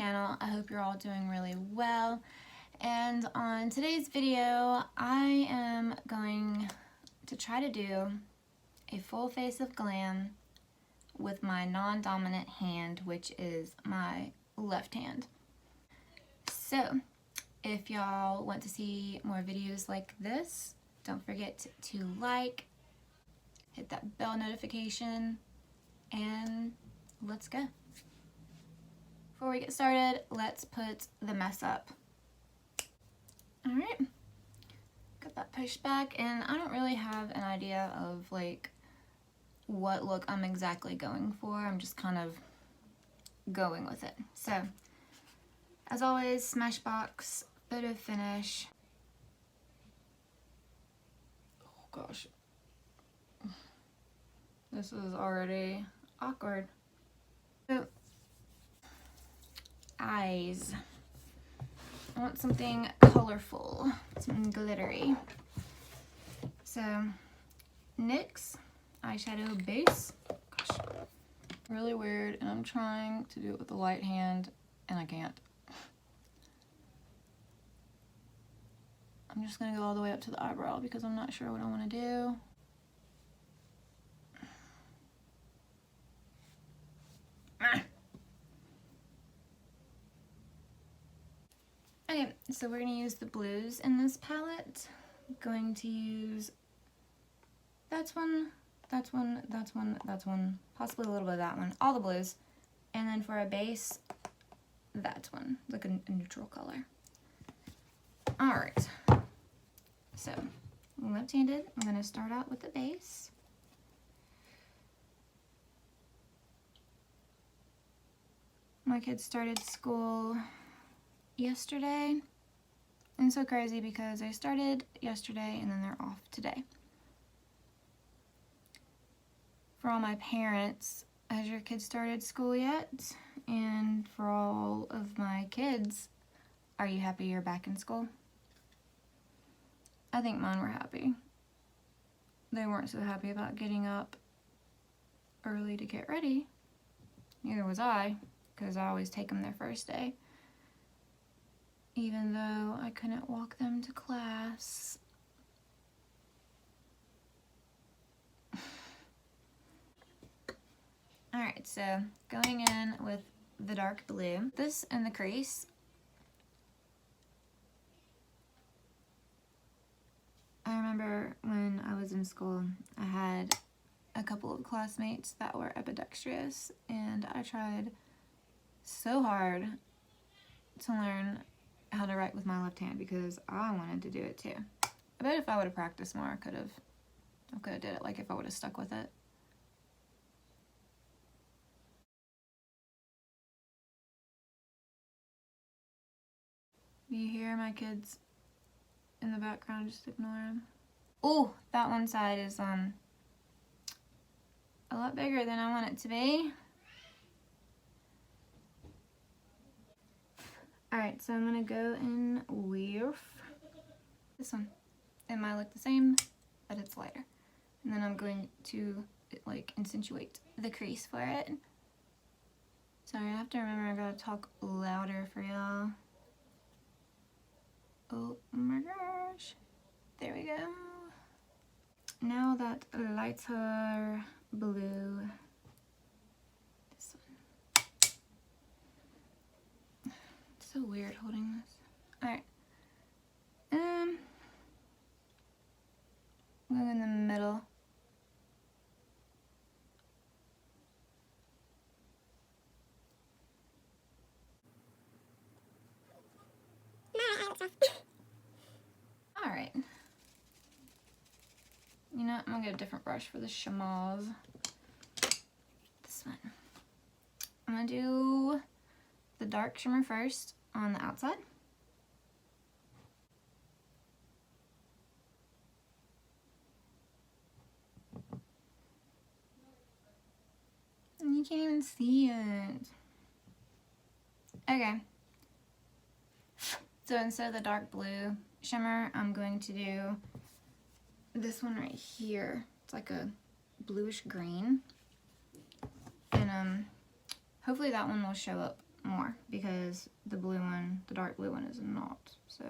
channel. I hope you're all doing really well. And on today's video, I am going to try to do a full face of glam with my non-dominant hand, which is my left hand. So, if y'all want to see more videos like this, don't forget to like, hit that bell notification, and let's go. Before we get started, let's put the mess up. Alright, got that pushed back, and I don't really have an idea of like what look I'm exactly going for. I'm just kind of going with it. So, as always, Smashbox photo finish. Oh gosh. This is already awkward. So, eyes. I want something colorful, something glittery. So, NYX eyeshadow base. Gosh, really weird, and I'm trying to do it with the light hand, and I can't. I'm just gonna go all the way up to the eyebrow because I'm not sure what I want to do. Okay, so we're going to use the blues in this palette. I'm going to use that's one, possibly a little bit of that one, all the blues. And then for a base, that one, like a neutral color. Alright, so left-handed, I'm going to start out with the base. My kids started school yesterday, and so crazy because they started yesterday and then they're off today. For all my parents, has your kids started school yet? And for all of my kids, are you happy you're back in school? I think mine were happy. They weren't so happy about getting up early to get ready. Neither was I, because I always take them their first day. Even though I couldn't walk them to class. Alright, so going in with the dark blue. This in the crease. I remember when I was in school, I had a couple of classmates that were ambidextrous, and I tried so hard to learn how to write with my left hand because I wanted to do it too. I bet if I would have practiced more, I could have did it, like if I would have stuck with it. Do you hear my kids in the background? Just ignore them. Oh, that one side is a lot bigger than I want it to be. Alright, so I'm going to go in with this one. It might look the same, but it's lighter. And then I'm going to like accentuate the crease for it. Sorry, I have to remember I gotta talk louder for y'all. Oh my gosh. There we go. Now that lighter blue. This one. It's so weird holding this. Alright. Go in the middle. Alright. You know what? I'm gonna get a different brush for the chamois. This one. I'm gonna do the dark shimmer first on the outside. And you can't even see it. Okay. So instead of the dark blue shimmer, I'm going to do this one right here. It's like a bluish green. And hopefully that one will show up more because the blue one, the dark blue one, is not. So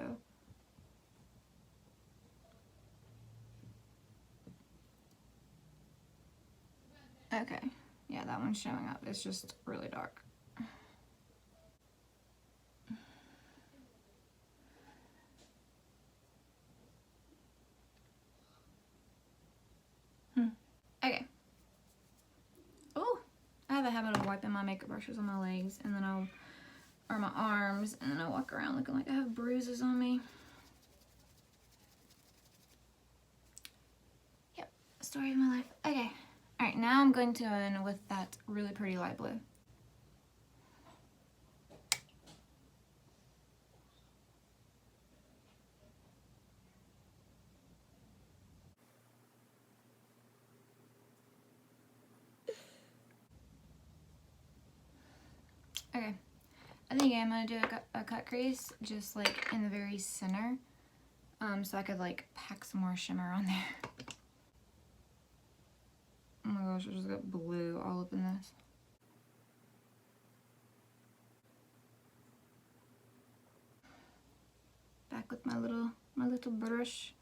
okay, yeah, that one's showing up. It's just really dark. Okay. Oh, I have a habit of wiping my makeup brushes on my legs, and then or my arms, and then I walk around looking like I have bruises on me. Yep, story of my life. Okay. All right, now I'm going to go in with that really pretty light blue. Okay, I think I'm gonna do a cut crease just like in the very center, so I could like pack some more shimmer on there. Oh my gosh, I just got blue all up in this. Back with my little brush,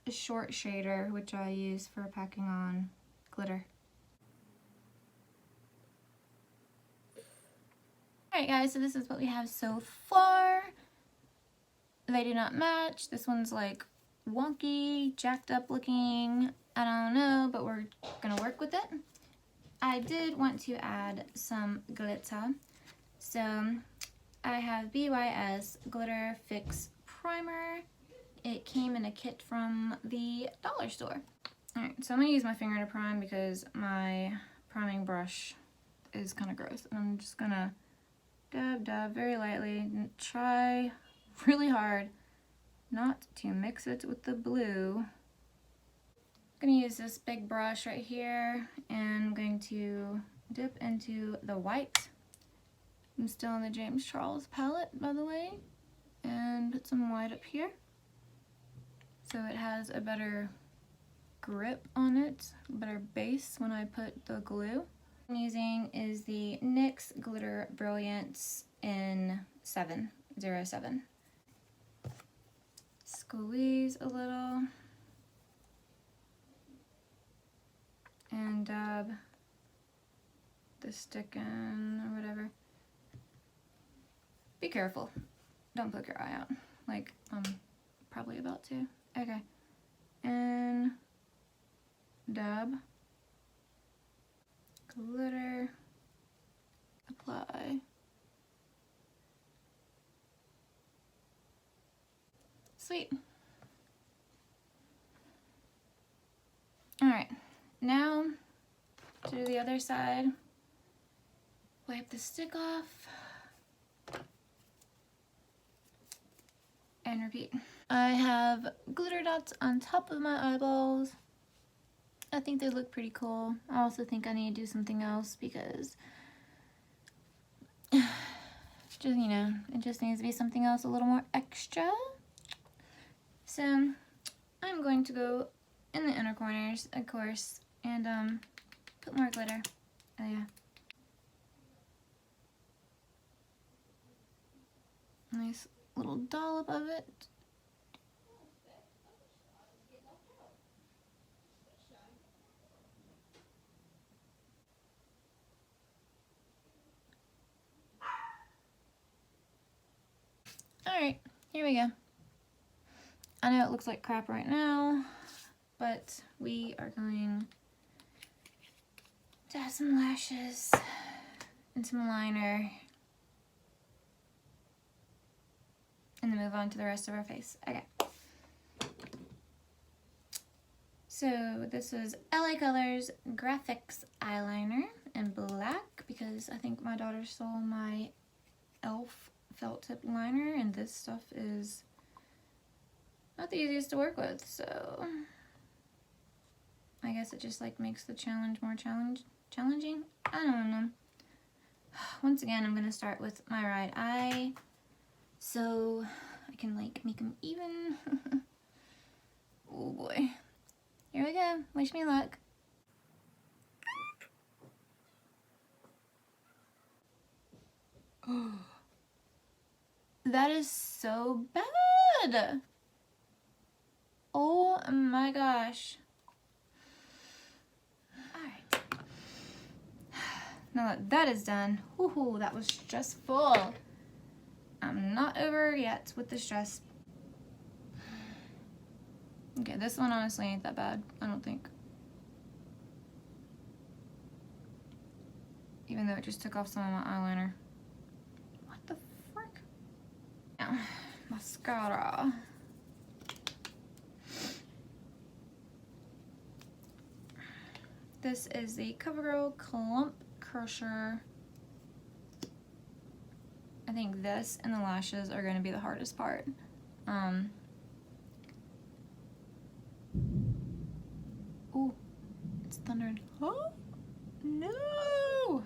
a short shader, which I use for packing on glitter. Alright guys, so this is what we have so far. They do not match. This one's like wonky, jacked up looking. I don't know, but we're gonna work with it. I did want to add some glitter. So I have BYS Glitter Fix Primer. It came in a kit from the dollar store. Alright, so I'm gonna use my finger to prime because my priming brush is kind of gross. And I'm just gonna dab very lightly and try really hard not to mix it with the blue. I'm gonna use this big brush right here and I'm going to dip into the white. I'm still in the James Charles palette, by the way, and put some white up here so it has a better grip on it, a better base when I put the glue. I'm using is the NYX Glitter Brilliance in 707. Squeeze a little and dab the stick in or whatever. Be careful. Don't poke your eye out like I'm probably about to. Okay. And dab. Glitter. Apply. Sweet. Alright. Now to do the other side. Wipe the stick off. And repeat. I have glitter dots on top of my eyeballs. I think they look pretty cool. I also think I need to do something else because just, you know, it just needs to be something else a little more extra. So I'm going to go in the inner corners, of course, and put more glitter. Oh yeah. Nice little dollop of it. Alright, here we go. I know it looks like crap right now, but we are going to add some lashes and some liner and then move on to the rest of our face. Okay. So this is LA Colors Graphics eyeliner in black because I think my daughter stole my e.l.f. felt tip liner and this stuff is not the easiest to work with, so I guess it just like makes the challenge more challenging. I don't know. Once again, I'm gonna start with my right eye so I can like make them even. Oh boy. Here we go. Wish me luck. so bad. Oh my gosh. Alright. Now that that is done, whoo, that was stressful. I'm not over yet with the stress. Okay, this one honestly ain't that bad, I don't think. Even though it just took off some of my eyeliner. What the frick? Now, mascara. This is the CoverGirl Clump Crusher. I think this and the lashes are going to be the hardest part. Ooh, it's thundering. Oh, no!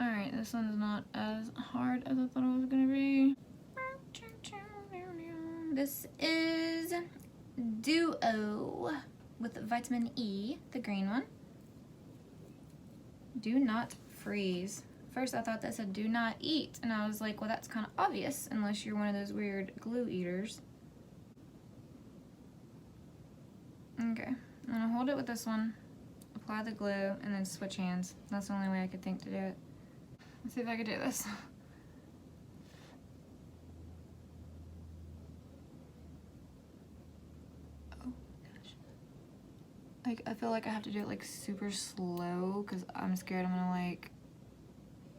Alright, this one's not as hard as I thought it was going to be. This is Duo with vitamin E, the green one. Do not freeze. First I thought that said do not eat, and I was like, well, that's kind of obvious unless you're one of those weird glue eaters. Okay, I'm gonna hold it with this one, apply the glue, and then switch hands. That's the only way I could think to do it. Let's see if I could do this. Oh gosh. Like, I feel like I have to do it like super slow because I'm scared I'm gonna like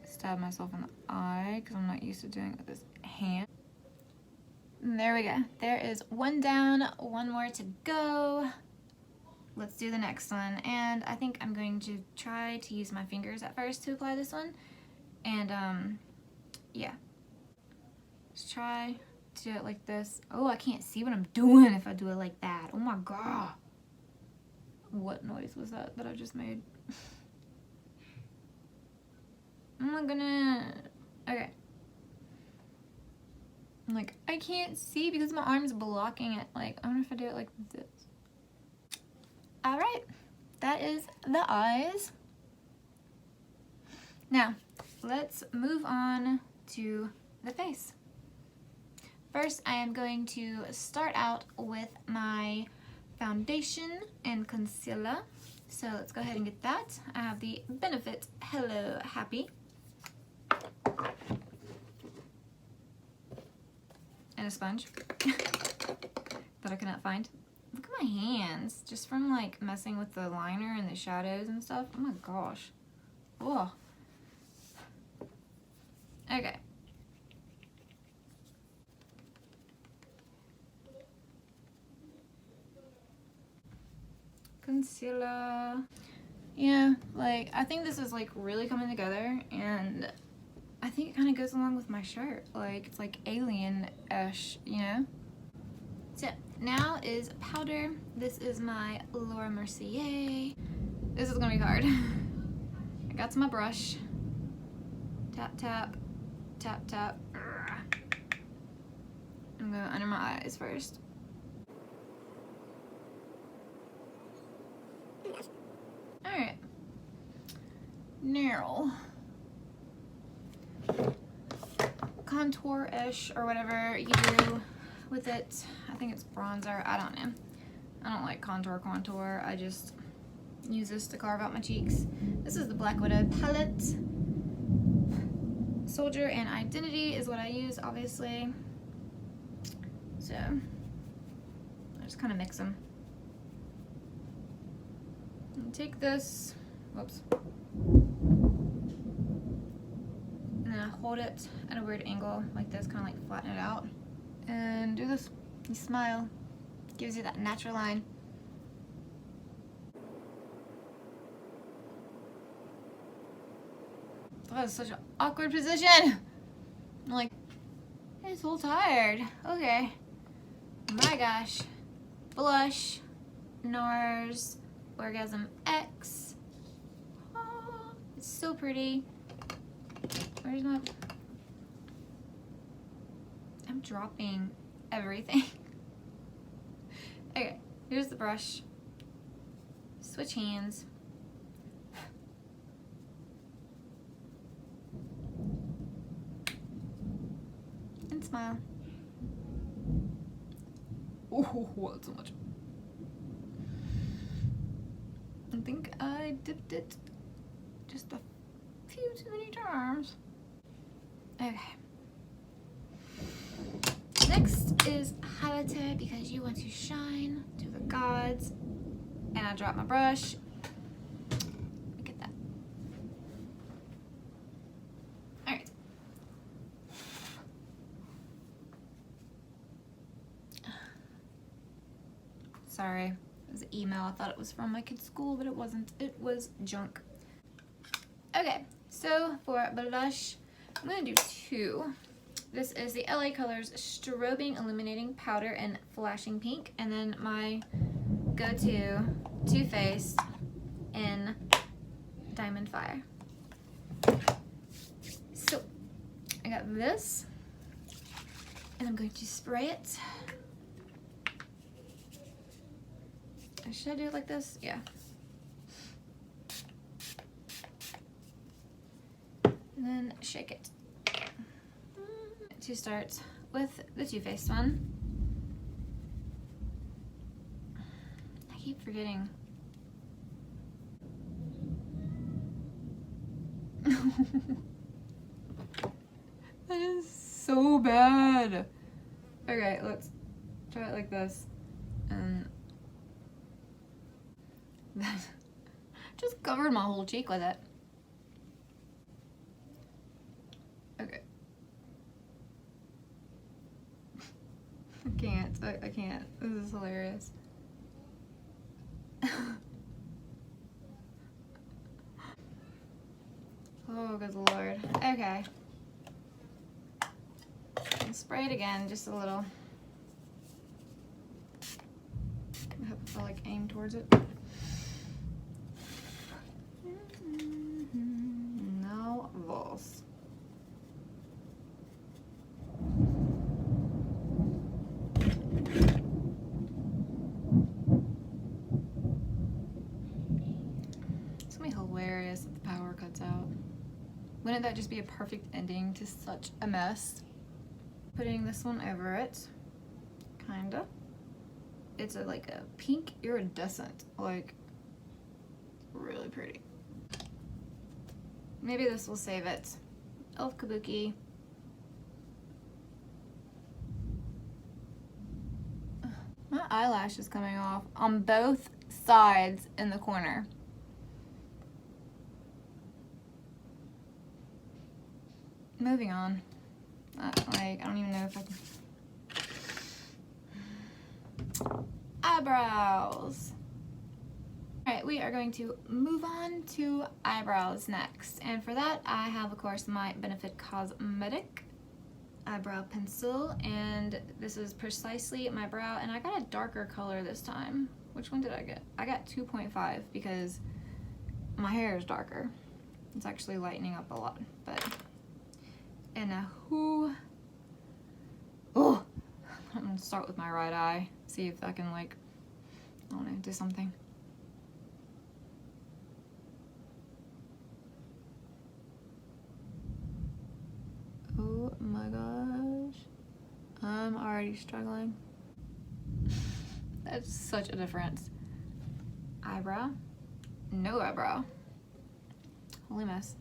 stab myself in the eye because I'm not used to doing it with this hand. And there we go. There is one down, one more to go. Let's do the next one. And I think I'm going to try to use my fingers at first to apply this one. And yeah. Let's try to do it like this. Oh, I can't see what I'm doing if I do it like that. Oh my god. What noise was that I just made? Oh my goodness. Okay. I'm like, I can't see because my arm's blocking it. Like, I wonder if I do it like this. Alright. That is the eyes. Now, let's move on to the face. First, I am going to start out with my foundation and concealer. So let's go ahead and get that. I have the Benefit Hello Happy. And a sponge that I could not find. Look at my hands, just from like messing with the liner and the shadows and stuff. Oh my gosh. Whoa. Okay. Concealer. Yeah, like I think this is like really coming together, and I think it kind of goes along with my shirt. Like it's like alien-ish, you know? So now is powder. This is my Laura Mercier. This is gonna be hard. I got to my brush. Tap, tap, tap, tap. I'm going under my eyes first. Alright. Now, contour-ish or whatever you do with it. I think it's bronzer. I don't know. I don't like contour. I just use this to carve out my cheeks. This is the Black Widow palette. Soldier and Identity is what I use, obviously. So, I just kind of mix them. And take this, whoops, and then I hold it at a weird angle like this, kind of like flatten it out. And do this. You smile. Gives you that natural line. That was such an awkward position. I'm like, I'm so tired. Okay. My gosh. Blush. NARS. Orgasm X. Oh, it's so pretty. Where's my... I'm dropping everything. Okay, here's the brush. Switch hands. Smile. Oh, that's so much. I think I dipped it just a few too many times. Okay. Next is highlighter because you want to shine to the gods. And I dropped my brush. Look at that. Alright. Sorry, it was an email. I thought it was from my kid's school, but it wasn't. It was junk. Okay, so for blush, I'm going to do two. This is the LA Colors Strobing Illuminating Powder in Flashing Pink. And then my go-to Too Faced in Diamond Fire. So, I got this. And I'm going to spray it. Should I do it like this? Yeah. And then shake it. To start with the Too Faced one. I keep forgetting. That is so bad. Okay, let's try it like this. And that just covered my whole cheek with it. Okay. I can't. This is hilarious. Oh, good lord. Okay. I'll spray it again, just a little. I hope if I like aim towards it. No balls. It's gonna be hilarious if the power cuts out. Wouldn't that just be a perfect ending to such a mess? Putting this one over it, kinda. It's like a pink iridescent, like really pretty. Maybe this will save it. Elf Kabuki. My eyelash is coming off on both sides in the corner. Moving on. I don't even know if I can. Eyebrows. Alright, we are going to move on to eyebrows next. And for that, I have, of course, my Benefit Cosmetic eyebrow pencil. And this is precisely my brow. And I got a darker color this time. Which one did I get? I got 2.5 because my hair is darker. It's actually lightening up a lot. But, and oh, I'm going to start with my right eye. See if I can, like, I don't know, do something. Oh my gosh. I'm already struggling. That's such a difference. Eyebrow. No eyebrow. Holy mess.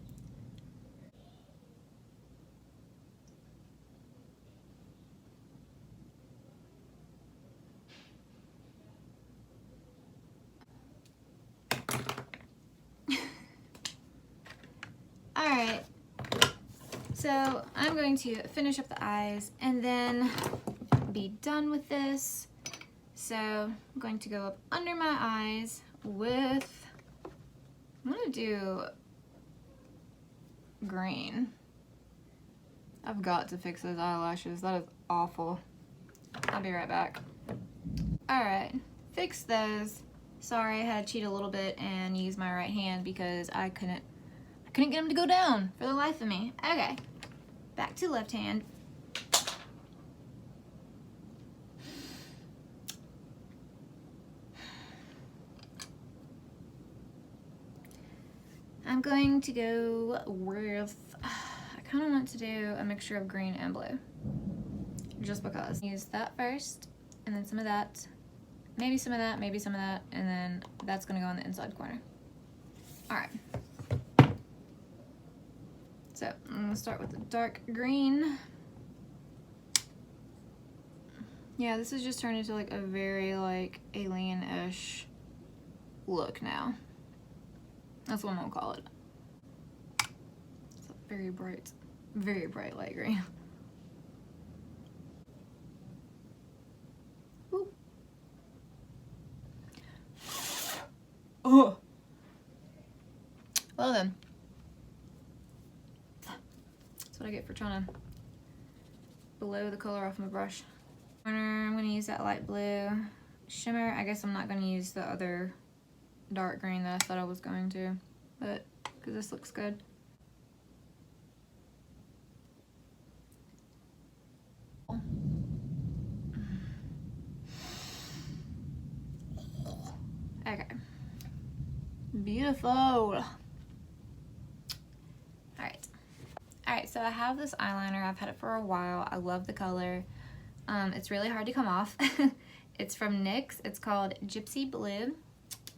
Alright. So I'm going to finish up the eyes and then be done with this. So I'm going to go up under my eyes with, I'm going to do green. I've got to fix those eyelashes. That is awful. I'll be right back. Alright, fix those. Sorry, I had to cheat a little bit and use my right hand because I couldn't get them to go down for the life of me. Okay, back to left hand. I'm going to go with, I kind of want to do a mixture of green and blue. just because. Use that first, and then some of that, maybe some of that, maybe some of that, and then that's gonna go on the inside corner. All right. So I'm gonna start with the dark green. Yeah, this is just turned into like a very like alien-ish look now. That's what I'm gonna call it. It's a very bright light green. Ooh. Oh. Well then. That's what I get for trying to blow the color off my brush. I'm gonna use that light blue shimmer. I guess I'm not gonna use the other dark green that I thought I was going to, but because this looks good. Okay. Beautiful. Alright, so I have this eyeliner. I've had it for a while. I love the color. It's really hard to come off. It's from NYX. It's called Gypsy Blue.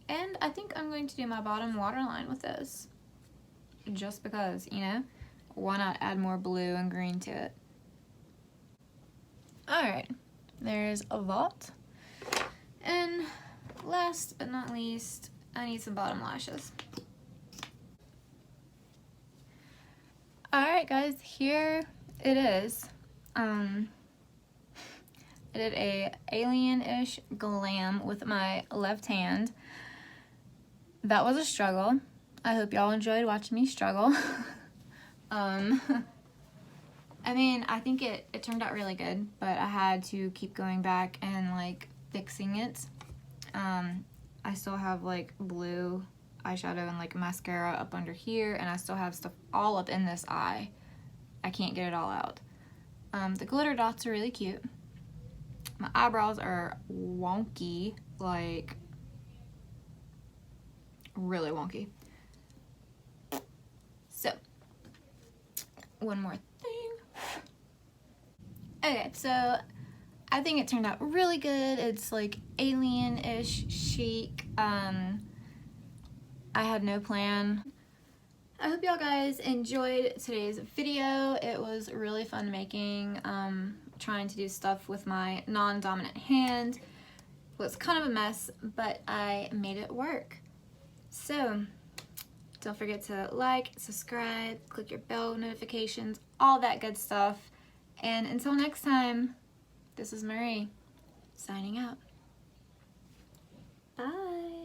And I think I'm going to do my bottom waterline with this. Just because, you know? Why not add more blue and green to it? Alright, there's a vault. And last but not least, I need some bottom lashes. Alright guys, here it is. I did a alien-ish glam with my left hand. That was a struggle. I hope y'all enjoyed watching me struggle. I mean, I think it turned out really good, but I had to keep going back and like fixing it. I still have like blue eyeshadow and like mascara up under here, and I still have stuff all up in this eye. I can't get it all out. The glitter dots are really cute. My eyebrows are wonky, like really wonky. So, one more thing. Okay, so I think it turned out really good. It's like alien-ish chic. I had no plan. I hope y'all guys enjoyed today's video. It was really fun making, trying to do stuff with my non-dominant hand. It was kind of a mess, but I made it work. So, don't forget to like, subscribe, click your bell notifications, all that good stuff. And until next time, this is Marie, signing out. Bye.